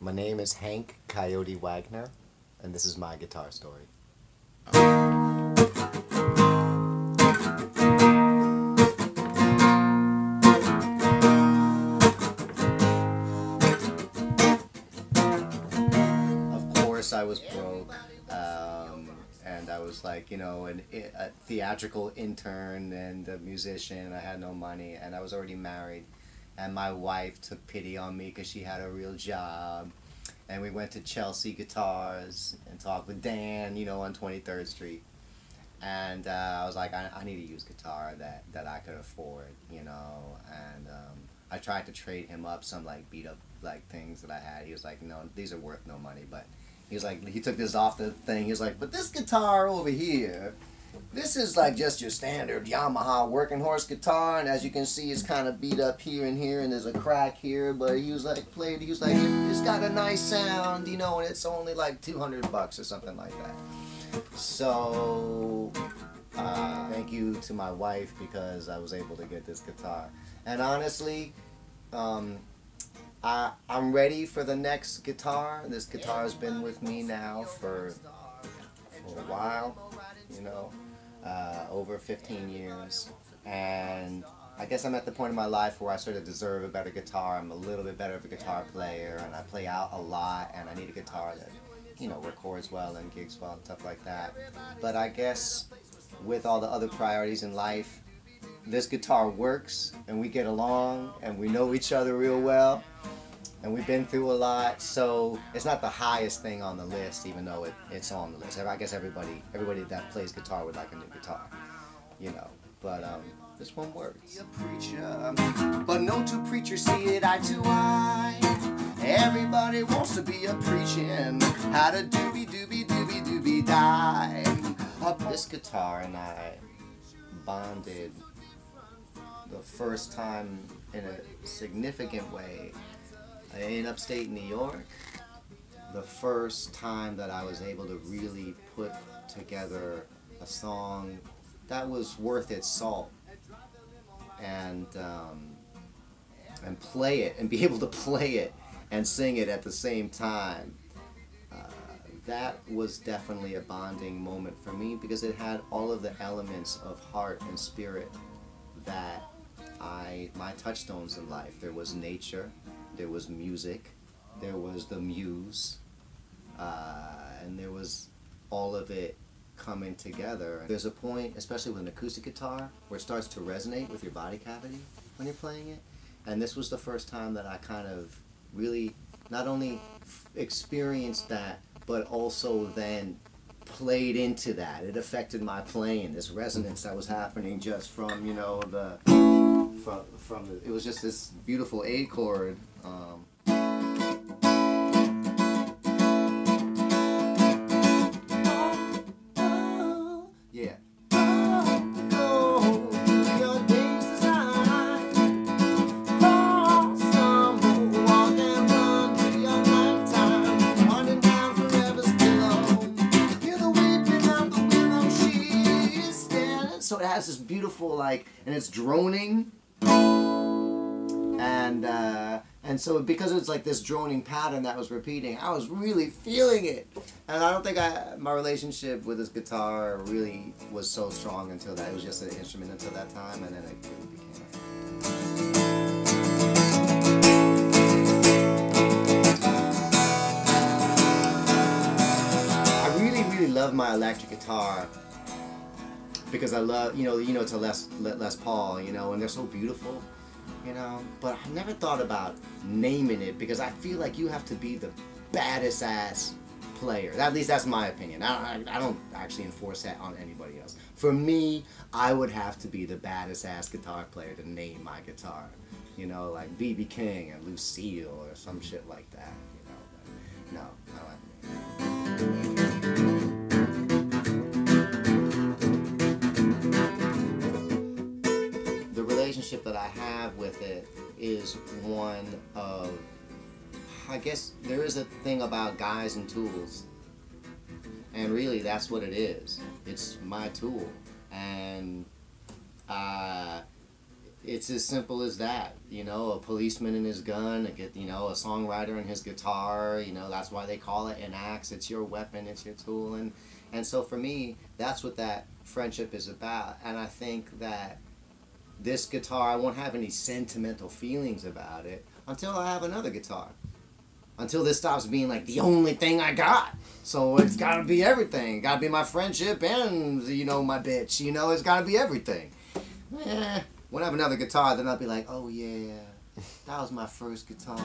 My name is Hank Coyote Wagner, and this is my guitar story. Of course I was broke, and I was like, you know, a theatrical intern and a musician. I had no money, and I was already married. And my wife took pity on me because she had a real job. And we went to Chelsea Guitars and talked with Dan, you know, on 23rd Street. And I was like, I need to use guitar that I could afford, you know. And I tried to trade him up some like beat up like things that I had. He was like, no, these are worth no money. But he was like, he took this off the thing. He was like, but this guitar over here, this is like just your standard Yamaha working horse guitar, and as you can see, it's kind of beat up here and here, and there's a crack here. But he was like, it's got a nice sound, you know, and it's only like $200 or something like that. So thank you to my wife because I was able to get this guitar. And honestly, I'm ready for the next guitar. This guitar has been with me now for a while, you know. Over 15 years, and I guess I'm at the point in my life where I sort of deserve a better guitar. I'm a little bit better of a guitar player, and I play out a lot, and I need a guitar that, you know, records well and gigs well and stuff like that. But I guess with all the other priorities in life, this guitar works, and we get along, and we know each other real well, and we've been through a lot, so it's not the highest thing on the list, even though it's on the list. I guess everybody that plays guitar would like a new guitar, you know. But this one works. Preacher, but no two preachers see it eye to eye. Everybody wants to be a preaching how to doobie doobie doobie doobie die. This guitar and I bonded the first time in a significant way in upstate New York. The first time that I was able to really put together a song that was worth its salt, and play it, and be able to play it and sing it at the same time. That was definitely a bonding moment for me because it had all of the elements of heart and spirit that my touchstones in life. There was nature, there was music, there was the muse, and there was all of it coming together. There's a point, especially with an acoustic guitar, where it starts to resonate with your body cavity when you're playing it. And this was the first time that I kind of really not only experienced that, but also then played into that. It affected my playing, this resonance that was happening just from, you know, it was just this beautiful A chord. Yeah. So it has this beautiful, like, and it's droning, and so because it's like this droning pattern that was repeating, I was really feeling it. And I don't think my relationship with this guitar really was so strong until that. It was just an instrument until that time, and then it really became a friend. I really love my electric guitar because I love, you know, it's a Les Paul, you know, and they're so beautiful, you know. But I never thought about naming it because I feel like you have to be the baddest ass player. At least that's my opinion. I don't actually enforce that on anybody else. For me, I would have to be the baddest ass guitar player to name my guitar, you know, like B.B. King and Lucille or some shit like that, you know. But no, the relationship that I have with it is one of, I guess there is a thing about guys and tools, and really that's what it is. It's my tool, and It's as simple as that, you know, a policeman and his gun, you know, a songwriter and his guitar, you know, that's why they call it an axe. It's your weapon, it's your tool, and so for me, that's what that friendship is about. And I think that this guitar, I won't have any sentimental feelings about it until I have another guitar. Until this stops being like the only thing I got. So it's gotta be everything. Gotta be my friendship and, you know, my bitch. You know, it's gotta be everything. When I have another guitar, then I'll be like, oh yeah, that was my first guitar.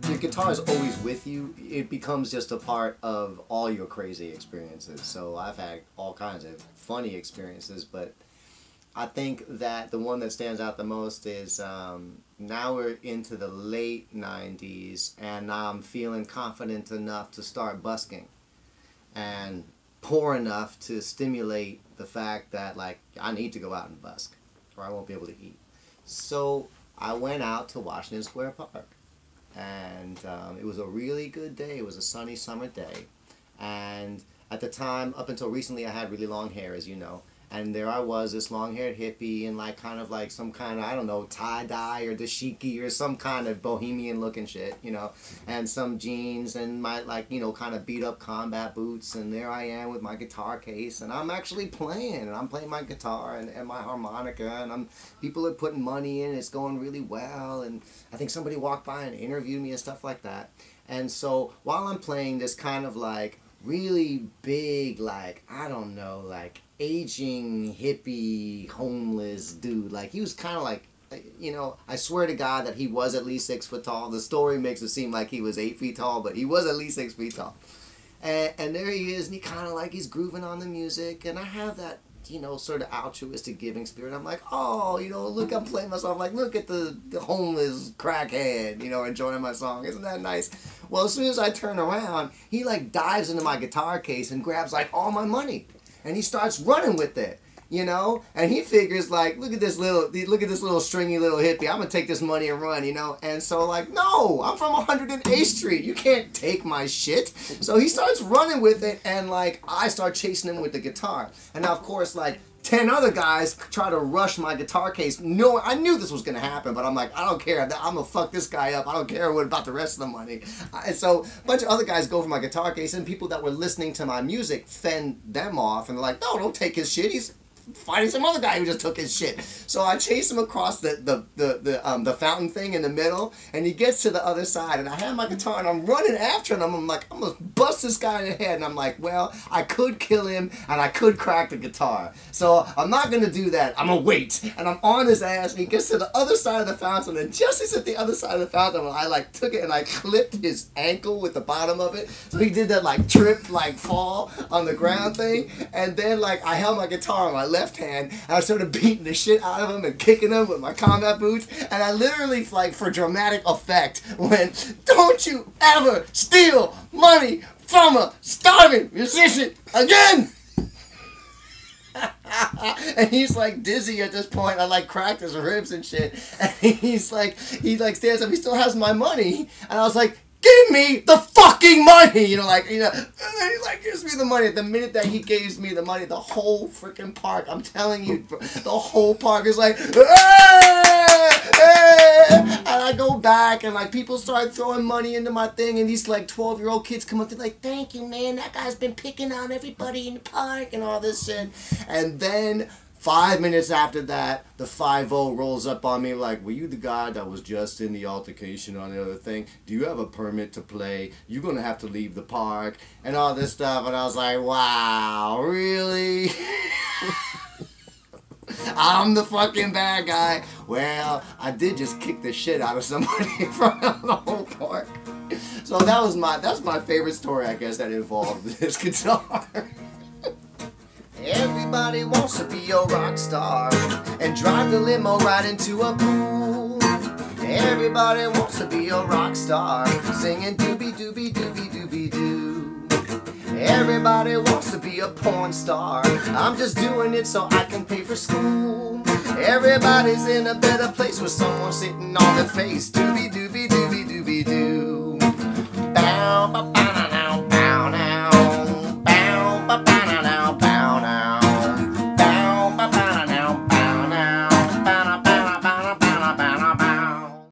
Your guitar is always with you. It becomes just a part of all your crazy experiences. So I've had all kinds of funny experiences, but I think that the one that stands out the most is now we're into the late 90s, and now I'm feeling confident enough to start busking and poor enough to stimulate the fact that, like, I need to go out and busk or I won't be able to eat. So I went out to Washington Square Park, and it was a really good day. It was a sunny summer day, and at the time, up until recently, I had really long hair, as you know. And there I was, this long-haired hippie in like kind of like some kind of, I don't know, tie-dye or dashiki or some kind of bohemian-looking shit, you know, and some jeans and my, like, you know, kind of beat-up combat boots. And there I am with my guitar case, and I'm actually playing, and I'm playing my guitar and my harmonica, and people are putting money in, it's going really well, and I think somebody walked by and interviewed me and stuff like that. And so while I'm playing this kind of like really big, like, I don't know, like aging hippie homeless dude, like he was kind of like, you know, I swear to God that he was at least 6 foot tall. The story makes it seem like he was 8 feet tall, but he was at least 6 feet tall. And there he is, and he kind of like, he's grooving on the music, and I have that, you know, sort of altruistic giving spirit. I'm like, oh, you know, look, I'm playing my song. I'm like, look at the homeless crackhead, you know, enjoying my song. Isn't that nice? Well, as soon as I turn around, he like dives into my guitar case and grabs like all my money, and he starts running with it, you know, and he figures like, look at this little stringy little hippie, I'm gonna take this money and run, you know. And so like, no, I'm from 108th Street, you can't take my shit. So he starts running with it, and like I start chasing him with the guitar. And now of course, like 10 other guys try to rush my guitar case. No, I knew this was gonna happen, but I'm like, I don't care, I'm gonna fuck this guy up, I don't care what about the rest of the money. And so a bunch of other guys go for my guitar case, and people that were listening to my music fend them off, and they're like, no, don't take his shit, he's fighting some other guy who just took his shit. So I chase him across the fountain thing in the middle, and he gets to the other side, and I have my guitar, and I'm running after him. I'm like, I'm gonna bust this guy in the head, and I'm like, well, I could kill him, and I could crack the guitar, so I'm not gonna do that. I'm gonna wait, and I'm on his ass, and he gets to the other side of the fountain, and just as at the other side of the fountain, I like took it and I clipped his ankle with the bottom of it, so he did that like trip, like fall on the ground thing, and then like I held my guitar in my left hand, and I started beating the shit out of him and kicking him with my combat boots, and I literally, like, for dramatic effect, went, don't you ever steal money from a starving musician again! And he's like dizzy at this point. I like cracked his ribs and shit, and he's like, he like stands up, he still has my money, and I was like, give me the fucking money, you know, like, you know, and then he like gives me the money. The minute that he gives me the money, the whole freaking park, I'm telling you, the whole park is like, hey! Hey! And I go back, and like people start throwing money into my thing, and these like 12-year-old kids come up, they're like, thank you, man, that guy's been picking on everybody in the park and all this shit. And then 5 minutes after that, the 5-0 rolls up on me like, were you the guy that was just in the altercation on the other thing? Do you have a permit to play? You're going to have to leave the park and all this stuff. And I was like, wow, really? I'm the fucking bad guy. Well, I did just kick the shit out of somebody in front of the whole park. So that's my favorite story, I guess, that involved this guitar. Everybody wants to be a rock star and drive the limo right into a pool. Everybody wants to be a rock star singing doobie doobie doobie doobie doo. Everybody wants to be a porn star. I'm just doing it so I can pay for school. Everybody's in a better place with someone sitting on their face. Doobie doobie doobie doobie doo. Bow, bow, bow.